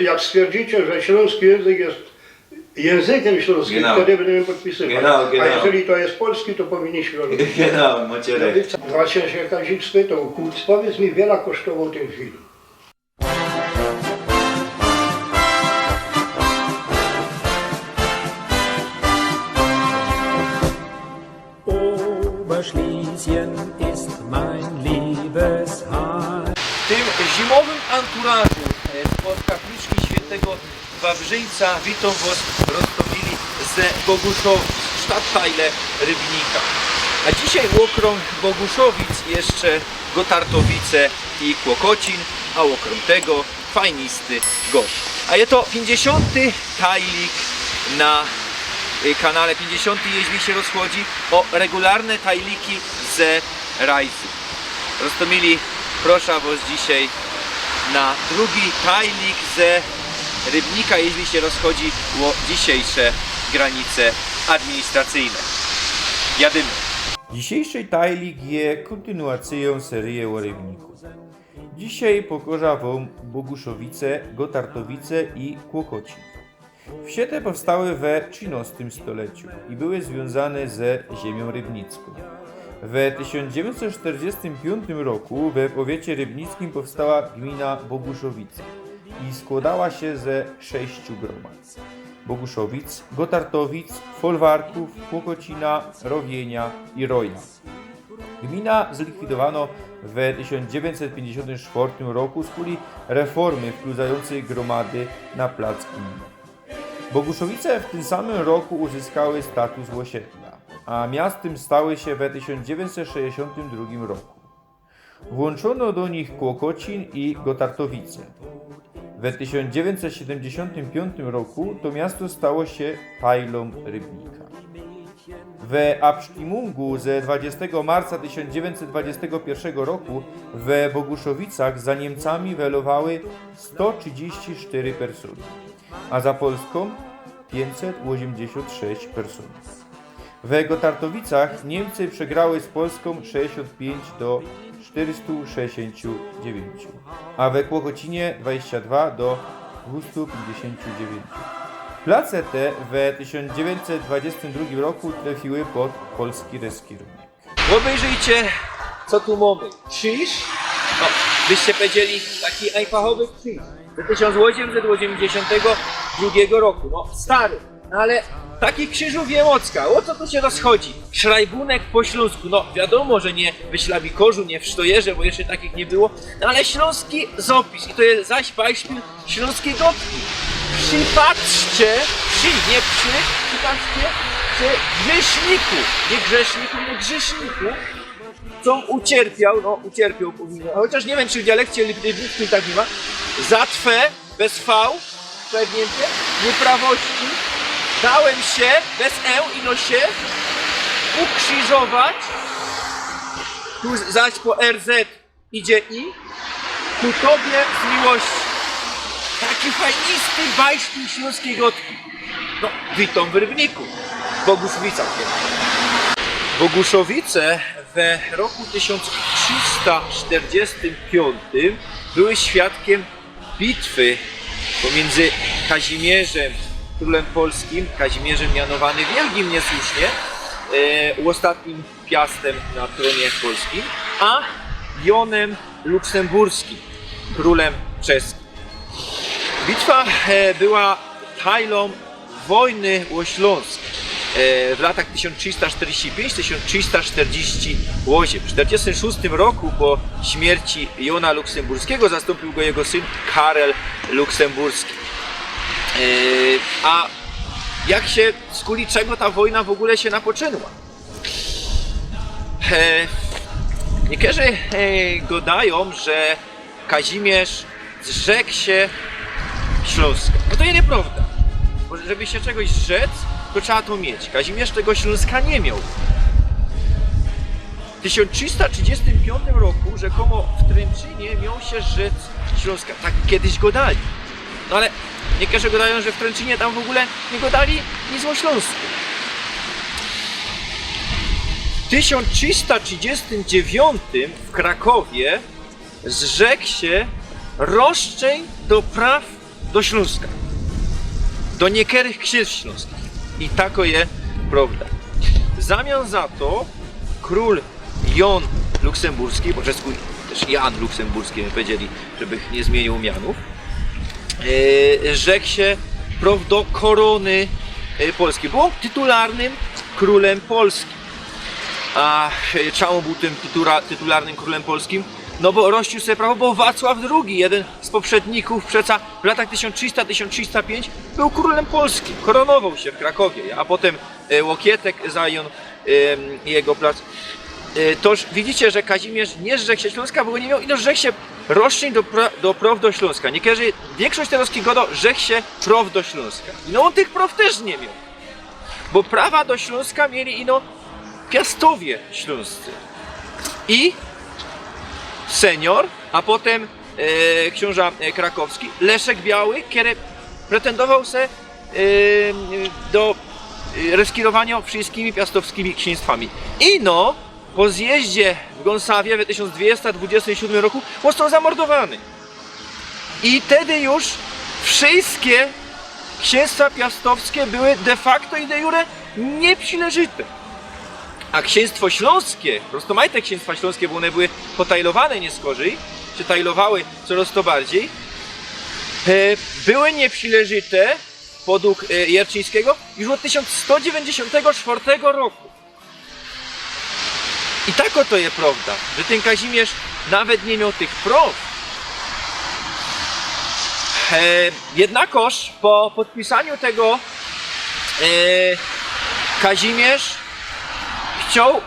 Jak stwierdzicie, że śląski język jest językiem śląskim, Genau. wtedy będziemy podpisywać. Genau, genau. A jeżeli to jest polski, to powinniśmy robić. Genau, macie recht. Właśnie się Kazik spytał, Kuc, powiedz mi, wiele kosztował ten film. Oberschlesien ist mein Liebesheim. W tym zimowym anturażu spod kapliczki świętego Wawrzyńca witam Was Rostomili ze Boguszowic, Stadtteile Rybnika. A dzisiaj okrąg Boguszowic jeszcze Gotartowice i Kłokocin, a okrąg tego fajnisty gość. A jest to 50. tajlik na kanale 50, jeśli się rozchodzi o regularne tajliki ze Rajzy. Rostomili, proszę Was dzisiaj na drugi tajlik ze Rybnika, jeśli się rozchodzi o dzisiejsze granice administracyjne. Jadymy. Dzisiejszy tajlik jest kontynuacją serii o Rybniku. Dzisiaj pokorza Wam Boguszowice, Gotartowice i Kłokocin. Wsie te powstały we XIII stuleciu i były związane ze ziemią rybnicką. W 1945 roku we powiecie rybnickim powstała gmina Boguszowice i składała się ze 6 gromad: Boguszowic, Gotartowic, Folwarków, Kłokocina, Rowienia i Roja. Gmina zlikwidowano w 1954 roku z kuli reformy wpływającej gromady na plac gminy. Boguszowice w tym samym roku uzyskały status osiedla, a miastem stały się w 1962 roku. Włączono do nich Kłokocin i Gotartowice. W 1975 roku to miasto stało się tajlą Rybnika. W Abstimmung ze 20 marca 1921 roku w Boguszowicach za Niemcami welowały 134 persony, a za Polską 586 personów. W Gotartowicach Niemcy przegrały z Polską 65 do 469, a we Kłokocinie 22 do 259. Place te w 1922 roku trafiły pod polski reskierunek. Obejrzyjcie, co tu mamy. Krzyż? No, byście powiedzieli, taki najfachowy krzyż. Z 1882 roku. No, stary. No, ale takich krzyżów Wiemocka. O co tu się rozchodzi? Szrajbunek po śląsku. No, wiadomo, że nie w Ślawikorzu, nie w Sztojerze, bo jeszcze takich nie było. No, ale śląski zapis. I to jest zaś beispiel śląskiej gotki. Przypatrzcie, przypatrzcie, że grzeszniku, nie grzeszniku, nie grzeszniku, co ucierpiał powinien, chociaż nie wiem, czy w dialekcie rybnickim tak nie ma, za Twe, bez V, przegnięte, nieprawości, dałem się, bez ino się, ukrzyżować, tu zaś po RZ idzie i, ku Tobie z miłości. Taki fajnisty bajsztyk śląskiej gotki. No, witam w Rybniku, w Boguszowicach. Boguszowice w roku 1345 były świadkiem bitwy pomiędzy Kazimierzem, królem polskim, Kazimierzem mianowany wielkim niesłusznie, ostatnim piastem na tronie polskim, a Jonem Luksemburskim, królem czeskim. Bitwa była tajlą wojny o Śląsk w latach 1345-1348. W 1946 roku po śmierci Jona Luksemburskiego zastąpił go jego syn Karel Luksemburski. A jak się, z kuli czego ta wojna w ogóle się napoczęła? Niektórzy gadają, że Kazimierz zrzekł się Śląska. No to jest nieprawda. Bo żeby się czegoś zrzec, to trzeba to mieć. Kazimierz tego Śląska nie miał. W 1335 roku rzekomo w Tręczynie miał się zrzec Śląska. Tak kiedyś go dali. No ale niektórzy gadają, że w Tręczynie tam w ogóle nie go dali nic o Śląsku. W 1339 w Krakowie zrzekł się roszczeń do praw do Śląska. Do niekierych księstw śląskich. I tako je prawda. W zamian za to król Jan Luksemburski, po czesku też Jan Luksemburski, my powiedzieli, żeby nie zmienił mianów, rzekł się do korony polskiej. Był tytularnym królem polskim. A czemu był tym tytularnym królem polskim? No bo rościł sobie prawo, bo Wacław II, jeden z poprzedników przeca w latach 1300-1305 był królem polskim. Koronował się w Krakowie, a potem Łokietek zajął jego plac. Toż widzicie, że Kazimierz nie zrzekł się Śląska, bo nie miał, i zrzekł się roszczeń do praw do Śląska. Niektórzy, większość Terowskiego rzekł się praw do Śląska. No on tych praw też nie miał. Bo prawa do Śląska mieli piastowie śląscy. I senior, a potem książę krakowski, Leszek Biały, który pretendował se do reskirowania wszystkimi piastowskimi księstwami. Ino po zjeździe w Gonsawie w 1227 roku został zamordowany. I wtedy już wszystkie księstwa piastowskie były de facto i de jure nieprzynależyte. A księstwo śląskie, rozmaite księstwa śląskie, bo one były potajlowane nieskorzej, czy tajlowały coraz to bardziej, były nieprzynależyte według Jerczyńskiego już od 1194 roku. I tak oto jest prawda, że ten Kazimierz nawet nie miał tych praw. Jednakoż po podpisaniu tego Kazimierz chciał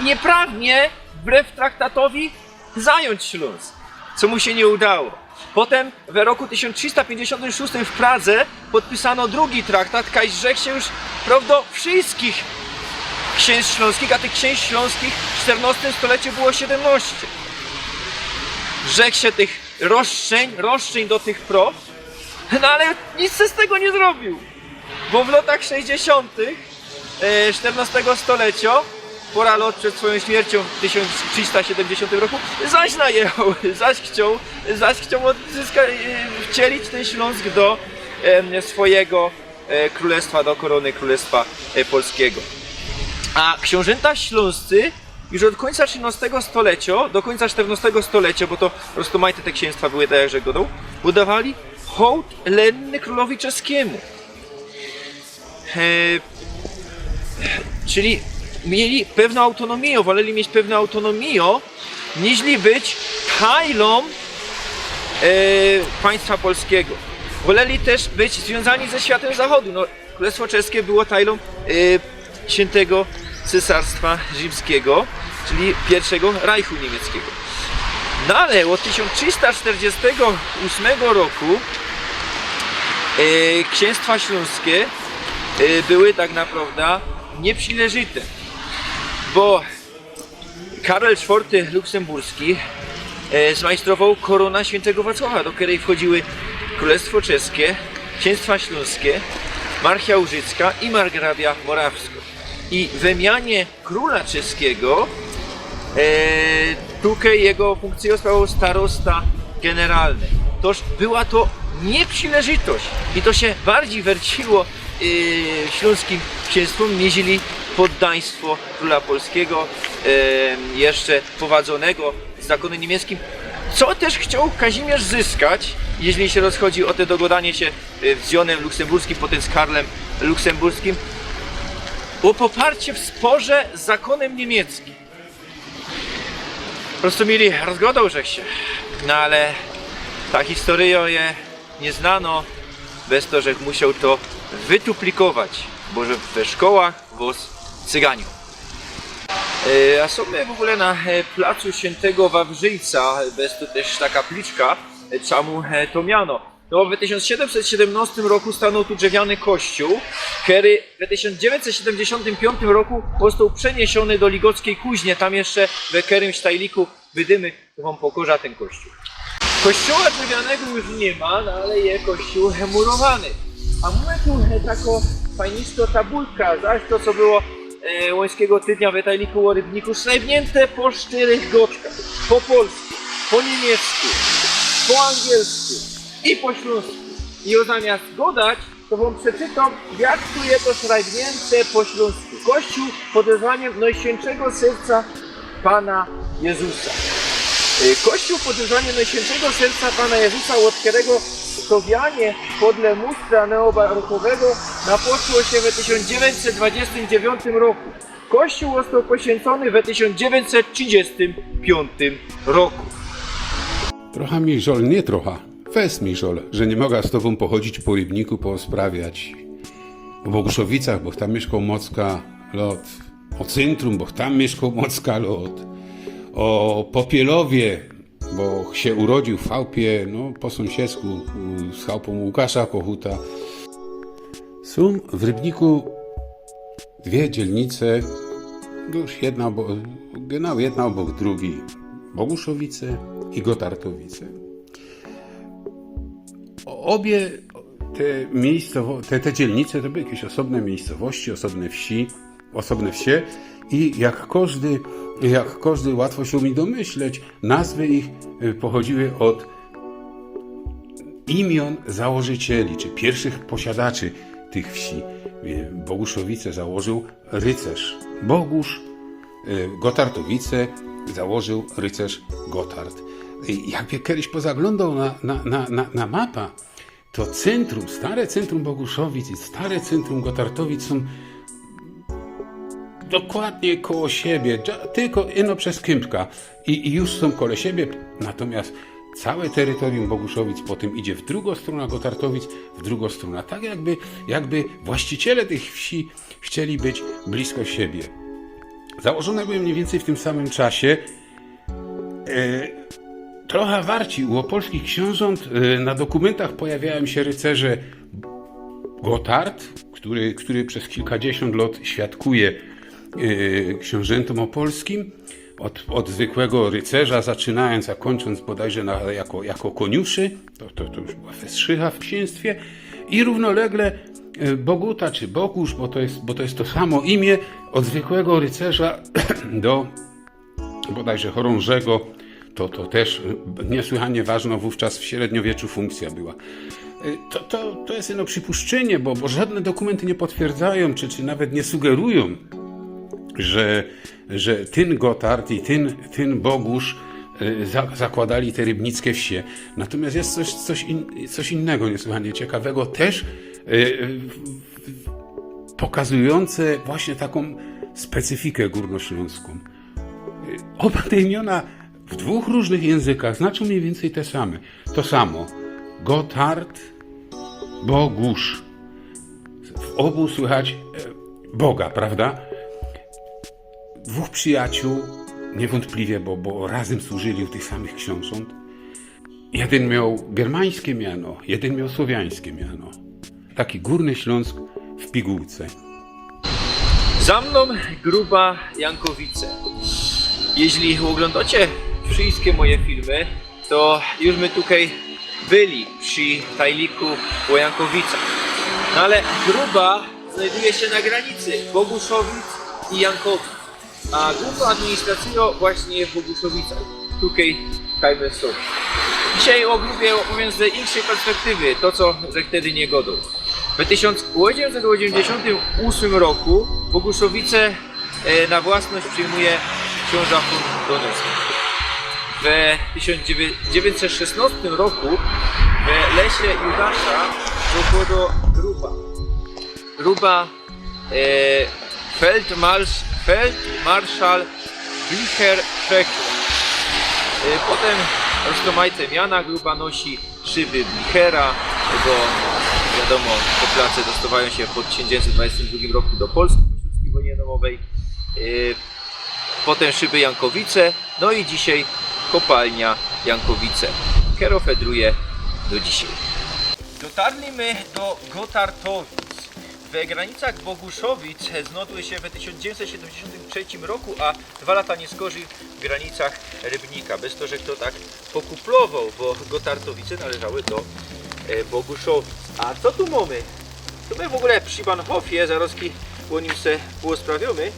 nieprawnie, wbrew traktatowi, zająć Śląsk, co mu się nie udało. Potem w roku 1356 w Pradze podpisano drugi traktat, który rzekł się już prawda wszystkich księstw śląskich, a tych księstw śląskich w XIV stuleciu było 17. Rzekł się tych roszczeń do tych praw, no ale nic z tego nie zrobił, bo w latach 60. XIV stulecia, pora lot przed swoją śmiercią w 1370 roku, zaś najechał, zaś chciał wcielić ten Śląsk do swojego królestwa, do korony Królestwa Polskiego. A książęta śląscy już od końca XIII stulecia do końca XIV stulecia, bo to roztomajte te księstwa były tak jak że godą, budowali hołd lenny królowi czeskiemu. Czyli mieli pewną autonomię, woleli mieć pewną autonomię, niźli być tajlą państwa polskiego. Woleli też być związani ze światem zachodu. No, Królestwo Czeskie było tajlą Świętego Cesarstwa Rzymskiego, czyli pierwszego Reichu niemieckiego. No ale od 1348 roku księstwa śląskie były tak naprawdę nieprzynależyte, bo Karol IV Luksemburski zmajstrował korona świętego Wacława, do której wchodziły Królestwo Czeskie, księstwa śląskie, Marchia Łużycka i Margrabia Morawska. I w wymianie króla czeskiego tutaj jego funkcję sprawował starosta generalny. Toż była to nieprzynależytość i to się bardziej werciło śląskim księstwom, niżeli poddaństwo króla polskiego, jeszcze prowadzonego z zakonem niemieckim, co też chciał Kazimierz zyskać, jeśli się rozchodzi o te dogadanie się z Jonem Luksemburskim, potem z Karlem Luksemburskim, o poparcie w sporze z zakonem niemieckim. Po prostu mieli rozgodą, że się, no ale ta historia je nie znano, bez to, że musiał to wytuplikować, bo że we szkołach wóz cyganiu. A są my w ogóle na placu Świętego Wawrzyńca, bez to też ta kapliczka, czemu to miano. No, w 1717 roku stanął tu drewniany kościół, który w 1975 roku został przeniesiony do Ligockiej Kuźnie, tam jeszcze w którymś tajliku wydymy, to wam pokorza ten kościół. Kościoła drewnianego już nie ma, no ale jest kościół murowany. A mamy tu taką fajnistą tabulkę, zaś to co było łońskiego tygodnia w tajliku o rybniku, srebrnięte po 4 goczkach, po polsku, po niemiecku, po angielsku, i po śląsku. I zamiast godać, to wam przeczytam, jak tu jest to szrajbnięte po śląsku. Kościół pod wezwaniem Najświętszego Serca Pana Jezusa. Kościół pod wezwaniem Najświętszego Serca Pana Jezusa, od którego stowianie podle mustra neobarokowego napoczło się w 1929 roku. Kościół został poświęcony w 1935 roku. Trochę mi żal, nie trochę. Fest mi żal, że nie mogę z tobą pochodzić po Rybniku, posprawiać. O Boguszowicach, bo tam mieszkał Mocka lot. O centrum, bo tam mieszkał Mocka lot. O Popielowie, bo się urodził w chałupie, no po sąsiedzku, z chałupą Łukasza Kochuta. Są w Rybniku dwie dzielnice, już jedna obok drugiej. Boguszowice i Gotartowice. Obie te dzielnice to były jakieś osobne miejscowości, osobne wsie i jak każdy łatwo się mi domyśleć, nazwy ich pochodziły od imion założycieli, czy pierwszych posiadaczy tych wsi. Boguszowice założył rycerz Bogusz, Gotartowice założył rycerz Gotard. Jakby kiedyś pozaglądał na mapa, to centrum, stare centrum Boguszowic i stare centrum Gotartowic są dokładnie koło siebie, tylko ino przez Kępka i już są koło siebie, natomiast całe terytorium Boguszowic potem idzie w drugą stronę, Gotartowic w drugą stronę. Tak jakby właściciele tych wsi chcieli być blisko siebie. Założone były mniej więcej w tym samym czasie. Trochę warci u opolskich książąt na dokumentach pojawiają się rycerze Gotard, który przez kilkadziesiąt lat świadkuje książętom opolskim, od zwykłego rycerza zaczynając, a kończąc bodajże jako koniuszy, to już była westrzykha w księstwie, i równolegle Boguta czy Bogusz, bo to jest to samo imię, od zwykłego rycerza do bodajże chorążego. To też niesłychanie ważna wówczas w średniowieczu funkcja była. To jest jedno przypuszczenie, bo żadne dokumenty nie potwierdzają, czy nawet nie sugerują, że ten Gotard i ten Bogusz zakładali te rybnickie wsie. Natomiast jest coś innego niesłychanie ciekawego, też pokazujące właśnie taką specyfikę górnośląską. Oba te imiona w dwóch różnych językach znaczą mniej więcej to samo. Gotard, Bogusz. W obu słychać Boga, prawda? Dwóch przyjaciół, niewątpliwie, bo razem służyli u tych samych książąt. Jeden miał germańskie miano, jeden miał słowiańskie miano. Taki Górny Śląsk w pigułce. Za mną Gruba Jankowice. Jeśli oglądacie wszystkie moje filmy, to już my tutaj byli przy tajliku o Jankowicach. No ale Gruba znajduje się na granicy Boguszowic i Jankowic. A grupa administracyjna właśnie jest w Boguszowicach. Tutaj kajmy są. Dzisiaj o Grubie opowiem z innej perspektywy, to co że wtedy nie godą. W 1888 roku Boguszowice na własność przyjmuje książę Donecki. W 1916 roku w lesie Judasza doszło do Gruba Feldmarszal Wilhelm Schrecker. Potem roztomajce miana Gruba nosi szyby Blichera, bo wiadomo, te place dostawają się po 1922 roku do Polski po śląskiej wojnie domowej. Potem szyby Jankowice, no i dzisiaj kopalnia Jankowice. Kero fedruje do dzisiaj. Dotarliśmy do Gotartowic. W granicach Boguszowic znalazły się w 1973 roku, a 2 lata nie skorzy w granicach Rybnika. Bez to, że kto tak pokuplował, bo Gotartowice należały do Boguszowic. A co tu mamy? Tu my w ogóle przy Bahnhofie, zaraz po nim se posprawiamy.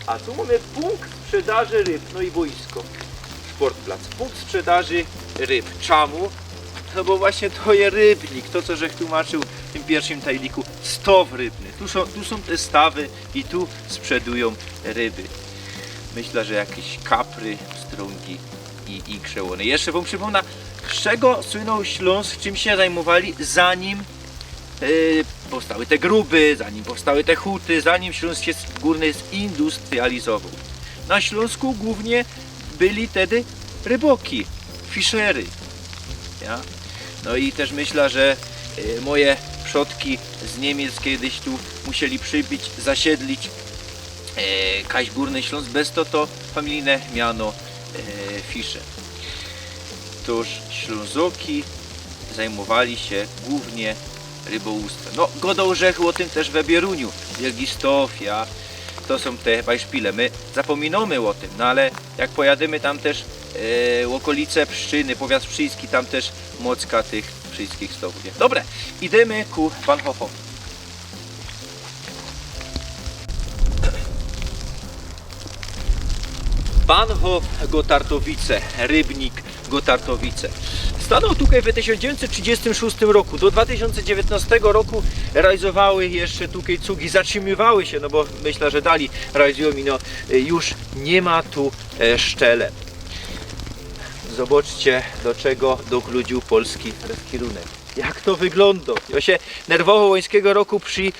A tu mamy punkt sprzedaży ryb, no i boisko. Sportplac. Punkt sprzedaży ryb. Czemu? no bo właśnie to jest rybnik, to co żech tłumaczył w tym pierwszym tajliku, stow rybny. Tu są te stawy i tu sprzedują ryby. Myślę, że jakieś kapry, strągi i krzełony. Jeszcze wam przypomnę, z czego słynął Śląsk, czym się zajmowali, zanim powstały te gruby, zanim powstały te huty, zanim Śląsk się górny zindustrializował. Na Śląsku głównie byli wtedy ryboki, fischery. Ja? No i też myślę, że moje przodki z Niemiec kiedyś tu musieli przybyć, zasiedlić Kaś Górny Śląsk, bez to familijne miano Fischer. Toż Ślązoki zajmowali się głównie rybołówstwem. No, godą rzekł o tym też we Bieruniu, Wielgistow, ja. To są te bajszpile. My zapominamy o tym, no ale jak pojadymy tam też w okolice Pszczyny, powiat pszczyński, tam też mocka tych pszczyńskich stowów. Dobra, idziemy ku Bahnhofowi. Bahnhof Gottardowice, rybnik Gottardowice. Stanął tutaj w 1936 roku. Do 2019 roku realizowały jeszcze tutaj cugi, zatrzymywały się, no bo myślę, że dali realizują i no już nie ma tu szczele. Zobaczcie, do czego dokludził polski kierunek. Jak to wygląda? Ja się nerwowo-łońskiego roku przy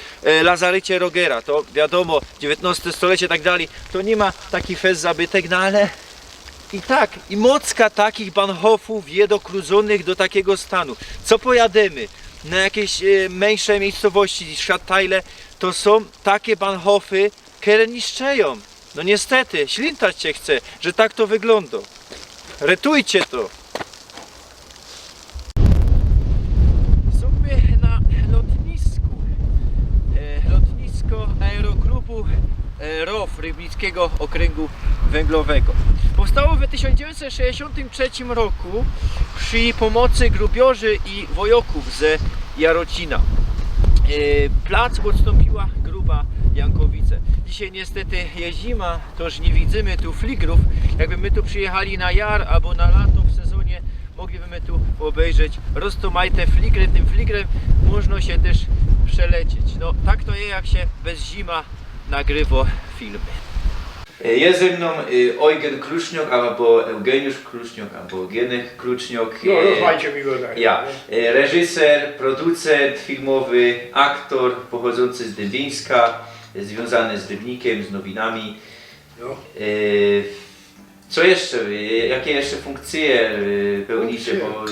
lazarycie Rogera, to wiadomo, XIX stulecie i tak dalej, to nie ma taki fest zabytek, no ale i tak, i mocka takich Bahnhofów jedokłudzonych do takiego stanu. Co pojadymy na jakieś mniejsze miejscowości, Stadtteile, to są takie Bahnhofy, które niszczeją. No niestety, ślintać się chce, że tak to wygląda. Retujcie to! Sobie na lotnisku. Lotnisko Aeroklubu ROW Rybnickiego Okręgu Węglowego. Powstało w 1963 roku przy pomocy grubiorzy i wojoków ze Jarocina. Plac odstąpiła gruba Jankowice. Dzisiaj niestety jest zima, toż nie widzimy tu fligrów. Jakby my tu przyjechali na jar albo na lato w sezonie, moglibyśmy tu obejrzeć roztomajte fligry. Tym fligrem można się też przelecieć. No tak to jest, jak się bez zima nagrywa filmy. Jest ze mną Eugen Kruczniok, albo Eugeniusz Kruczniok, albo Eugenek Kruczniok. No, rozwajcie mi go tak. Ja, reżyser, producent filmowy, aktor pochodzący z Dębińska, związany z Rybnikiem, z nowinami. No. Co jeszcze? Jakie jeszcze funkcje pełnicie? Bo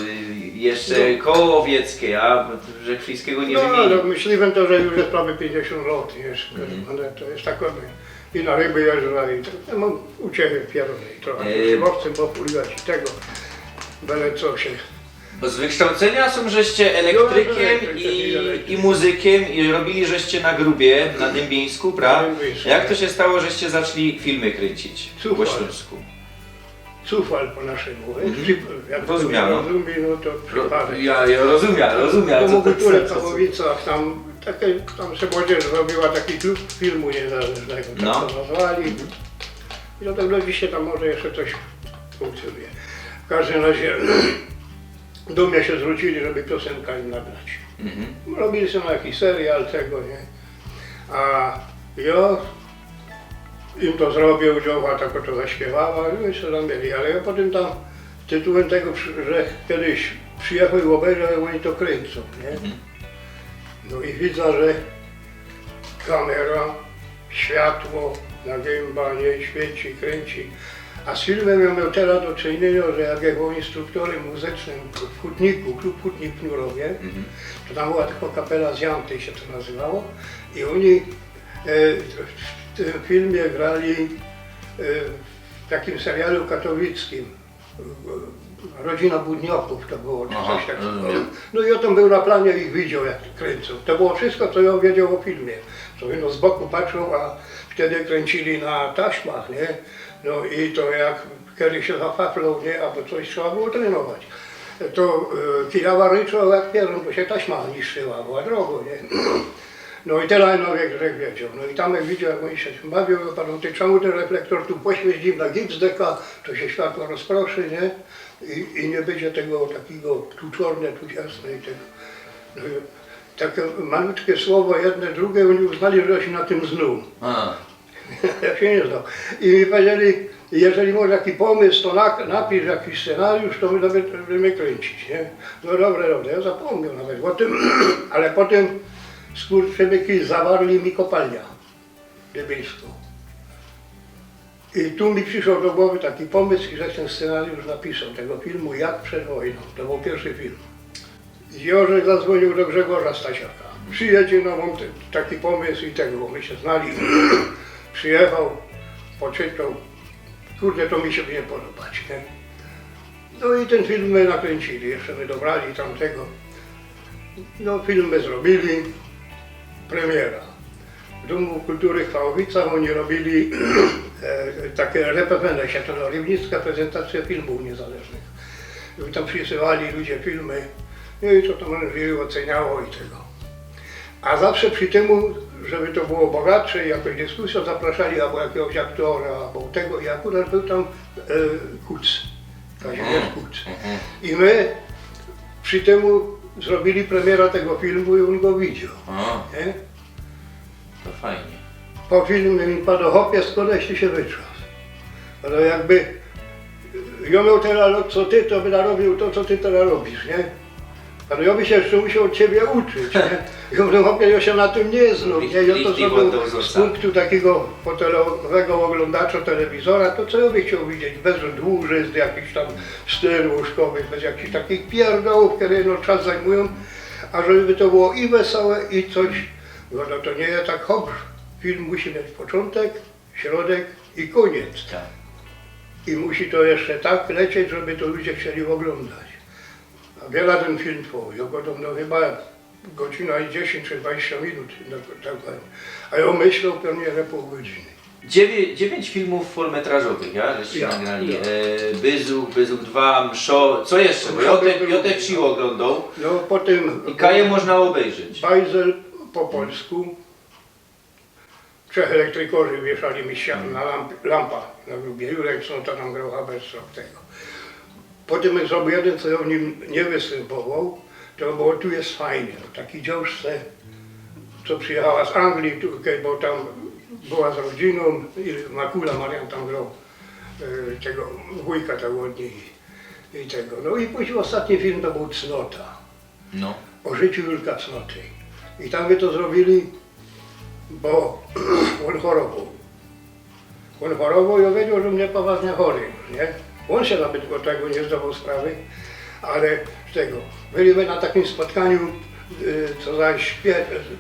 jeszcze koło łowieckie, a Rzekwińskiego nie wymienił. No, myśliwym to, że już jest prawie 50 lat, wiesz, ale to jest tak i na ryby jeżdża i to mam uciechy pierwej trochę, łowcem populiwać i tego, byle co się. Bo z wykształcenia są żeście elektrykiem i muzykiem i robili żeście na grubie, na Dębieńsku, prawda? Jak to się stało, żeście zaczęli filmy kręcić po Śląsku? Cufal po naszemu, jak Rozumiano. rozumie, no to przypadek. Ja rozumiem, W Mogutule w Pawłowicach, tam się młodzież zrobiła taki klub filmu niezależnego, tak No. to nazwali. I do tego dzisiaj tam może jeszcze coś funkcjonuje. W każdym razie do mnie się zwrócili, żeby piosenka im nagrać. Robili sobie jakiś serial tego, nie? A ja im to zrobił, dzioła tak to zaśpiewała, i się tam mieli, ale ja potem tam tytułem tego, że kiedyś przyjechał i obejrzał, jak oni to kręcą, nie? No i widzę, że kamera, światło na gęba, nie, świeci, kręci. A z filmem ja miał teraz do czynienia, że jak ja był instruktorem muzycznym w Hutniku, klub Hutnik w Knurowie, to tam była tylko kapela z Janty się to nazywało i oni w tym filmie grali w takim serialu katowickim. Rodzina Budnioków to było, czy coś takiego. No i o tym był na planie i widział, jak kręcą. To było wszystko, co ja wiedział o filmie. Sobie no z boku patrzył, a wtedy kręcili na taśmach, nie? No i to jak kiedy się zafaflał, nie? Albo coś trzeba było trenować. To kijawa ryczał jak pierun, bo się taśma niszczyła, była drogo, nie? No i teraz Nowiek wiedział. No i tam jak widział, jak oni się bawią, panu, ty czemu ten reflektor tu poświeć nim na gips deka, to się światło rozproszy, nie? i nie będzie tego takiego tu czarne, tu jasne i tego. No, takie malutkie słowo, jedne, drugie, oni uznali, że ja się na tym znał. Ja się nie znał. I mi powiedzieli, jeżeli masz jakiś pomysł, to napisz jakiś scenariusz, to my będziemy kręcić, nie? No dobra, ja zapomniał nawet o tym, ale potem skurczybyki zawarli mi kopalnia dybylską. I tu mi przyszedł do głowy taki pomysł, i że ten scenariusz napisał tego filmu Jak przed wojną. To był pierwszy film. I Jorzek zadzwonił do Grzegorza Stasiaka. Przyjedzie, no mam taki pomysł i tego, bo my się znali. Przyjechał, poczytał. Kurde, to mi się nie podobać, nie? No i ten film my nakręcili, jeszcze my dobrali tamtego. No film my zrobili, premiera. W Domu Kultury w Chwałowicach oni robili takie RPPN, się to Rybnicka prezentacja filmów niezależnych. I tam przysyłali ludzie filmy, no i to tam jury oceniało i tego. A zawsze przy tym, żeby to było bogatsze i jakaś dyskusja, zapraszali albo jakiegoś aktora, albo tego, i akurat był tam Kuc, Kazimierz Kuc. I my przy tym zrobili premiera tego filmu i on go widział. Nie? To fajnie. Po filmie mi padł hopie, skądeś się wytrząsł. Ale jakby ja miał teraz, co ty, to by narobił to, co ty teraz robisz, nie? Ale ja by się jeszcze musiał od ciebie uczyć, nie? Ja mówię, hopie, ja się na tym nie znam, nie? Ja to zrobił z punktu takiego fotelowego oglądacza telewizora, to co ja bym chciał widzieć? Bez dłużyzn, jakichś tam styl łóżkowych, bez jakichś takich pierdołów, które no czas zajmują, a żeby to było i wesołe, i coś. No to nie jest tak hop. Film musi mieć początek, środek i koniec. Tak. I musi to jeszcze tak lecieć, żeby to ludzie chcieli oglądać. A wiele ten film trwał. Ja go tam, no chyba godzina i 10 czy 20 minut. A ja myślał pewnie, że pół godziny. 9 filmów fullmetrażowych, ja? Żeście Ja, nagrali. ja. Byzuk 2, Mszo, co jeszcze? Bo Jotek Sił oglądał. No potem I Kaję można obejrzeć. Bajzel po polsku. 3 elektrykorzy wieszali mi ścianę na lampa na grubie. Jurek Cnota nam grał Haberstrock tego. Potem zrobił jeden, co ja w nim nie występował, to było Tu jest fajnie. Taki dziążce, co przyjechała z Anglii, tutaj, bo tam była z rodziną i Makula Marian tam grał tego wujka tego od niej i tego. No i później ostatni film to był Cnota. No. O życiu Jurka Cnoty. I tam by to zrobili, bo on chorował. On chorował i on wiedział, że mnie poważnie chory, nie? On się nawet do tego nie zdawał sprawy, ale z tego. Byliśmy na takim spotkaniu, co zaś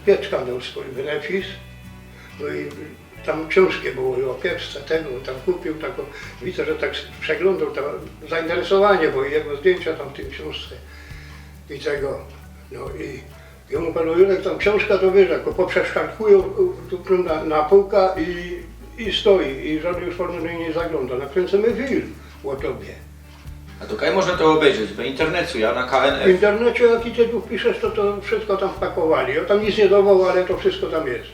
Pieczka miał swój benefis. No i tam książki było i o Pieczce tego, tam kupił taką, widzę, że tak przeglądał to zainteresowanie, bo jego zdjęcia tam w tym książce i tego. No i ja mu panu Jurek, tam książka to wiesz, jako poprzeszczarkują na półka i stoi i żaden już formalnie nie zagląda. Nakręcimy film o tobie. A to Kaj można to obejrzeć w internecie, ja na W KNF. internecie jaki tytuł piszesz, to wszystko tam wpakowali. Ja tam nic nie dawał, ale to wszystko tam jest.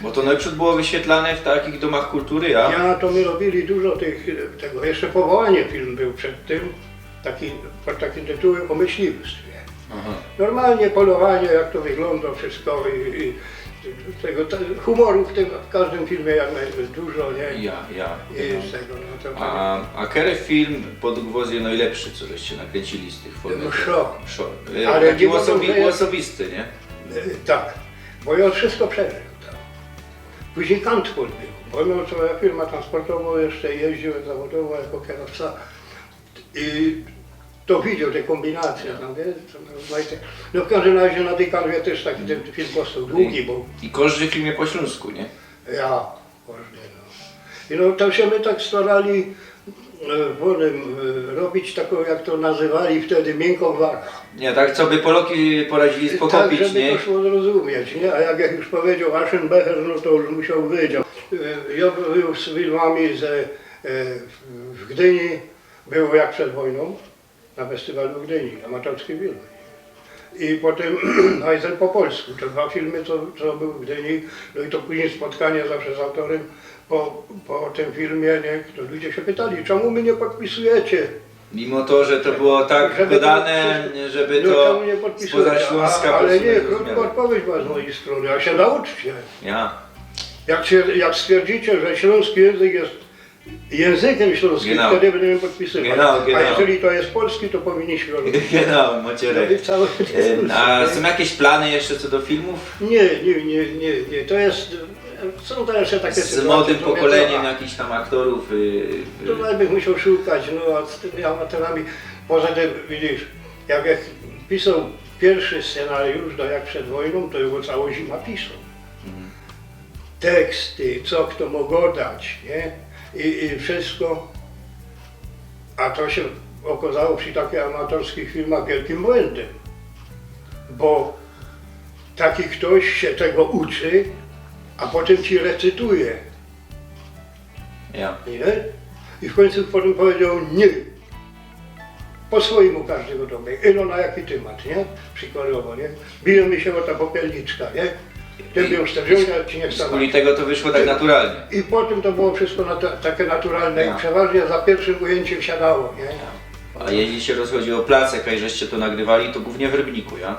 Bo to najprzód było wyświetlane w takich domach kultury, ja? Ja to my robili dużo tego. Jeszcze Powołanie film był przed tym, pod takim tytułem o myśliwstwie. Aha. Normalnie polowanie, jak to wygląda wszystko i tego humoru w każdym filmie jak dużo, nie? Ja. I z tego, no to A który film podgwozie najlepszy, co żeście nakręcili z tych Mszo. Mszo. Ale Taki nie wiadomo, że jest- osobisty, nie? tak, bo ja wszystko przeżył tam. Później Kantfurt był, bo miał swoją firmę transportową, jeszcze jeździłem zawodowo jako kierowca i to widział te kombinacje tam, wiesz, no w każdym razie na tej kanwie też taki ten film powstał długi, bo I każdy film jest po śląsku, nie? ja, każdy, no. I no to się my tak starali robić taką, jak to nazywali wtedy, miękką warę. Nie, tak co by Polaki poradzili Tak, spokopić, żeby nie? to szło zrozumieć, nie? A jak już powiedział Aschenbecher, no to już musiał wiedział. Ja był z filmami w Gdyni, było jak przed wojną, na festiwalu w Gdyni, amatorski film. I potem Bajzel po polsku, te 2 filmy, co były w Gdyni, no i to później spotkanie zawsze z autorem po tym filmie, nie? To ludzie się pytali, czemu my nie podpisujecie Mimo to, że to było tak Żeby podane, to- żeby no, to czemu nie podpisujecie? spoza Śląska Ale nie, było krótką zrozumiałe. odpowiedź była z mojej strony, a się nauczcie. Ja. Jak stwierdzicie, że śląski język jest językiem śląskim, Genau. wtedy będziemy podpisywać. Genau, genau. A jeżeli to jest polski, to powinniśmy robić. Genau, Macierek. Robić całe A są jakieś plany jeszcze co do filmów? Nie. To jest, są to jeszcze takie Z sytuacje, młodym że mnie pokoleniem to- jakichś tam aktorów? To bym musiał szukać, no a z tymi amatorami, poza tym widzisz, jak pisał pierwszy scenariusz do Jak przed wojną, to jego całą zimę pisał. Teksty, co kto mógł dać, nie? I wszystko. A to się okazało przy takich amatorskich filmach wielkim błędem. Bo taki ktoś się tego uczy, a potem ci recytuje. Ja. Nie? I w końcu potem powiedział nie. Po swojemu każdego domy. No na jaki temat, nie? Przykładowo, nie? Bijemy się o ta popielniczka, nie? Ten ją wstawiony, ale ci nie Z wstawiał. kuli tego to wyszło tak naturalnie. I potem to było wszystko takie naturalne Ja. i przeważnie za pierwszym ujęciem siadało, nie? A jeśli się rozchodzi o placek, a żeście to nagrywali, to głównie w Rybniku, ja?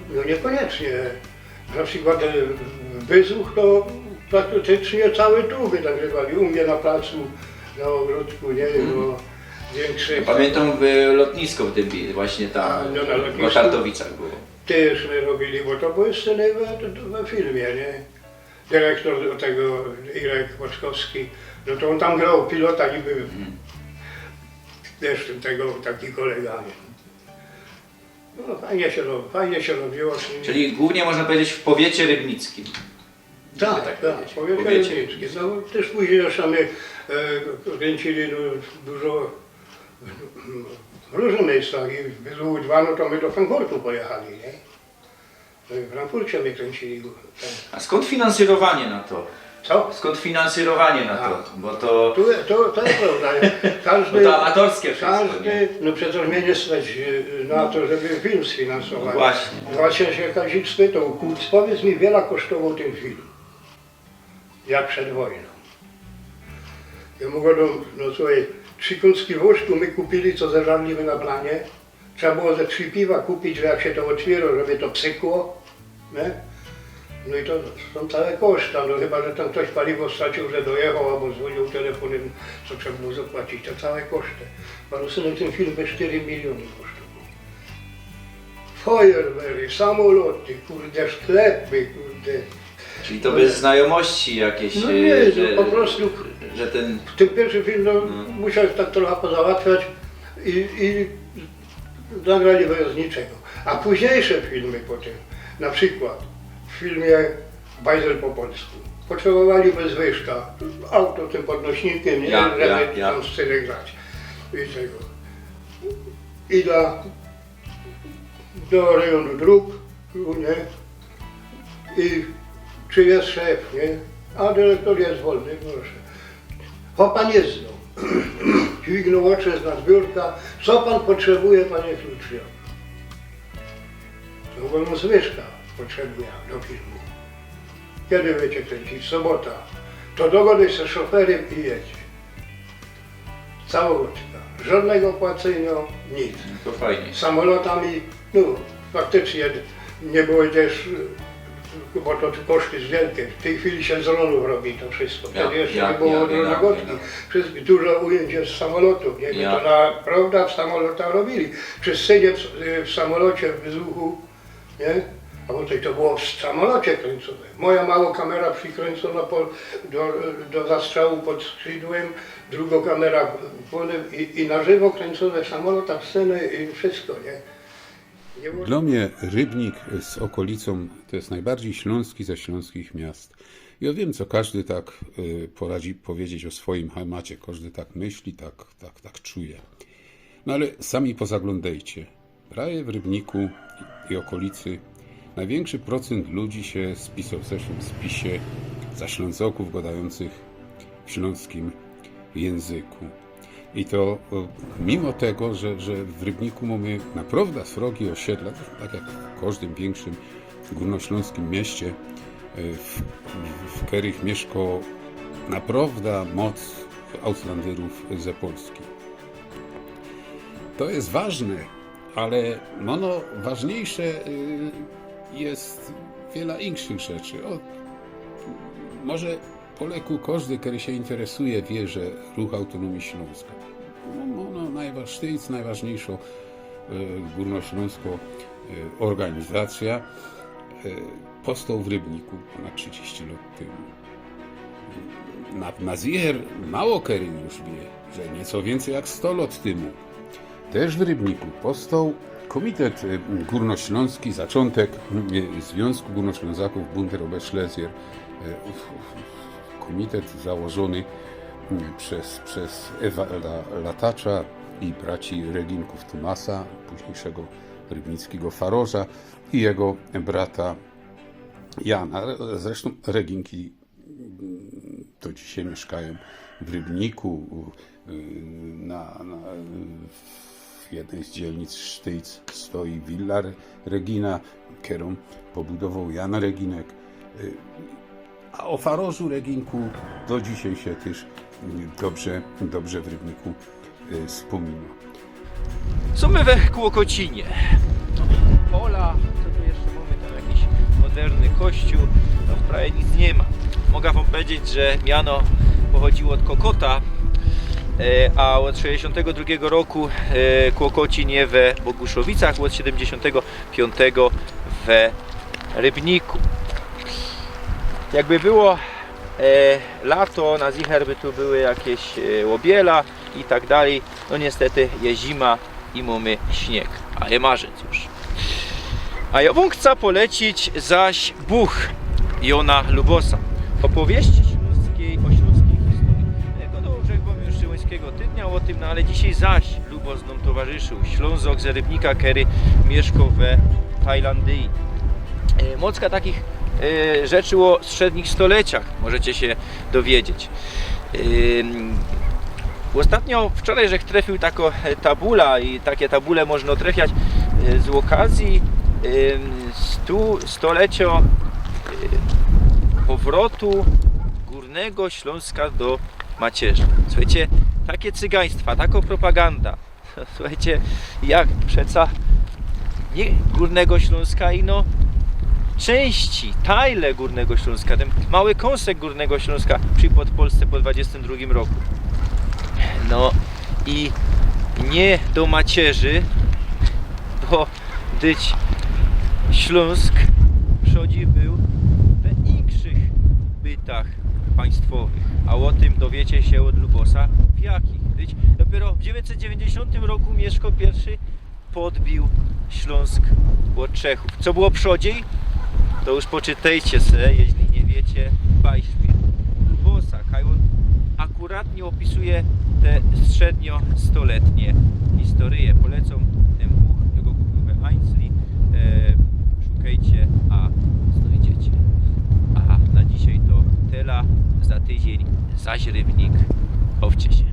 No niekoniecznie. Na przykład Wyzuch to praktycznie całe tuby nagrywali. U mnie na placu, na ogródku, nie? No, większy. Pamiętam lotnisko w Dębie, właśnie tam No, na lotnisku. w Gotartowicach było. Też my robili, bo to były sceny we filmie, nie? Dyrektor do tego, Irek Łaczkowski, no to on tam grał pilota niby, też tego, taki kolega, nie? No fajnie się robiło. Czyli głównie można powiedzieć w powiecie rybnickim. tak, tak tak, powiedzieć. powiecie Powiecie. rybnickie. No też później już sami kręcili no, dużo w różnych miejscach i w Wyzuchu 2, no to my do Frankfurtu pojechali, nie? No i w Frankfurcie my kręcili. Ten. A skąd finansowanie na to? Co? Skąd finansowanie na to? Bo to, To jest prawda. bo Każdy, to amatorskie wszystko, nie? każdy, no przecież mnie nie stać na to, żeby film sfinansować. No właśnie. Właśnie się Kazik spytał, Kuc, powiedz mi, wiele kosztował ten film, jak przed wojną. Ja mówię, no słuchaj, 3 kucki woszku my kupili, co zeżarliśmy na planie. Trzeba było ze 3 piwa kupić, że jak się to otwiera, żeby to psykło. Nie? No i to są całe koszta, no chyba, że tam ktoś paliwo stracił, że dojechał albo dzwonił telefonem, co trzeba było zapłacić, to całe koszty. Panu synek ten film by 4 miliony kosztował. Fajerwery, samoloty, kurde, sklepy, kurde. Czyli to bez znajomości jakieś, No nie, że, no po prostu że ten... ten pierwszy film no, musiał tak trochę pozałatwiać i zagrali bez niczego. A późniejsze filmy potem, na przykład w filmie Bajzel po polsku, potrzebowali bez wyżka, auto tym podnośnikiem, nie, Ja, żeby ja. tam scenę grać. I tego. I do rejonu dróg, nie? I czy jest szef, nie? A dyrektor jest wolny, proszę. Bo pan jest znał. Dźwignął oczy z zbiórka. Co pan potrzebuje, panie Kluczio? To wolno zwyżka potrzebuję do filmu. Kiedy wiecie kręcić? Sobota. To dogodaj się z szoferem i jedź. Całotka. Żadnego płacenia, nic. To fajnie. Samolotami, no faktycznie nie było też, bo to koszty wielkie. W tej chwili się z dronów robi to wszystko. Wtedy jeszcze nie było dronogotki. Dużo ujęć jest z samolotów, nie? Ja. To naprawdę w samolotach robili. Przy scenie w samolocie w Wyzuchu, nie? A bo to było w samolocie kręcone. Moja mała kamera przykręcona do zastrzału pod skrzydłem, druga kamera i na żywo kręcone w samolotach sceny i wszystko, nie? Nie było... Dla mnie Rybnik z okolicą to jest najbardziej śląski ze śląskich miast. Ja wiem, co każdy tak poradzi powiedzieć o swoim hamacie. Każdy tak myśli, tak czuje. No ale sami pozaglądajcie. Prawie w Rybniku i okolicy największy procent ludzi się spisał w zeszłym spisie za Ślązoków gadających w śląskim języku. I to mimo tego, że w Rybniku mamy naprawdę srogi osiedla, tak jak w każdym większym górnośląskim mieście, w których mieszka naprawdę moc Auslanderów ze Polski. to jest ważne, ale ważniejsze jest wiele innych rzeczy. Może Poleku każdy, który się interesuje, wie, że Ruch Autonomii Śląska, najważniejsza górnośląska organizacja, powstał w Rybniku ponad 30 lat temu. Na Ziher mało który już wie, że nieco więcej jak 100 lat temu też w Rybniku powstał Komitet Górnośląski, zaczątek Związku Górnoślązaków Bunderoberschlesier, komitet założony przez Ewa Latacza i braci Reginków Tomasa, późniejszego rybnickiego farorza, i jego brata Jana. Zresztą Reginki do dzisiaj mieszkają w Rybniku, w jednej z dzielnic Sztyc stoi willa Regina, którą pobudował Jan Reginek. A o farorzu Reginku do dzisiaj się też dobrze w Rybniku wspomina. Co my we Kłokocinie? Pola, co tu jeszcze mamy? Tam jakiś moderny kościół, no prawie nic nie ma. Mogę wam powiedzieć, że miano pochodziło od Kokota, a od 1962 roku Kłokocin je we Boguszowicach, od 1975 we Rybniku. Jakby było lato, na Ziher by tu były jakieś łobiela i tak dalej. No niestety jest zima i mamy śnieg, a je marzec już. A ja wam chcę polecić zaś Buch Jona Lubosa. Opowieści śląskiej, o śląskiej historii. No że wam już Szyłońskiego tydnia o tym, no ale dzisiaj zaś Lubos nam towarzyszył. Ślązok z Rybnika, który mieszkał we Tajlandii. Mocka takich rzeczy o średnich stoleciach możecie się dowiedzieć. Ostatnio, wczoraj, żech trafił taką tabula i takie tabule można trafiać z okazji 100-lecia powrotu Górnego Śląska do macierzy. Słuchajcie, takie cygaństwa, taka propaganda. Słuchajcie, jak przeca nie Górnego Śląska i no części, tajle Górnego Śląska, ten mały kąsek Górnego Śląska przypadł Polsce po 22 roku. No i nie do macierzy, bo dyć Śląsk przodzi był we inkszych bytach państwowych, a o tym dowiecie się od Lubosa w jakich. Dyć dopiero w 990 roku Mieszko I podbił Śląsk od Czechów. Co było przodziej? To już poczytajcie se, jeśli nie wiecie, Beispiel Lubosa. On akuratnie opisuje te średniostoletnie historie. Polecam ten buch, jego kupił we Heinzli. Szukajcie, a znajdziecie. A na dzisiaj to tyle, za tydzień zaś Rybnik. Bawcie się.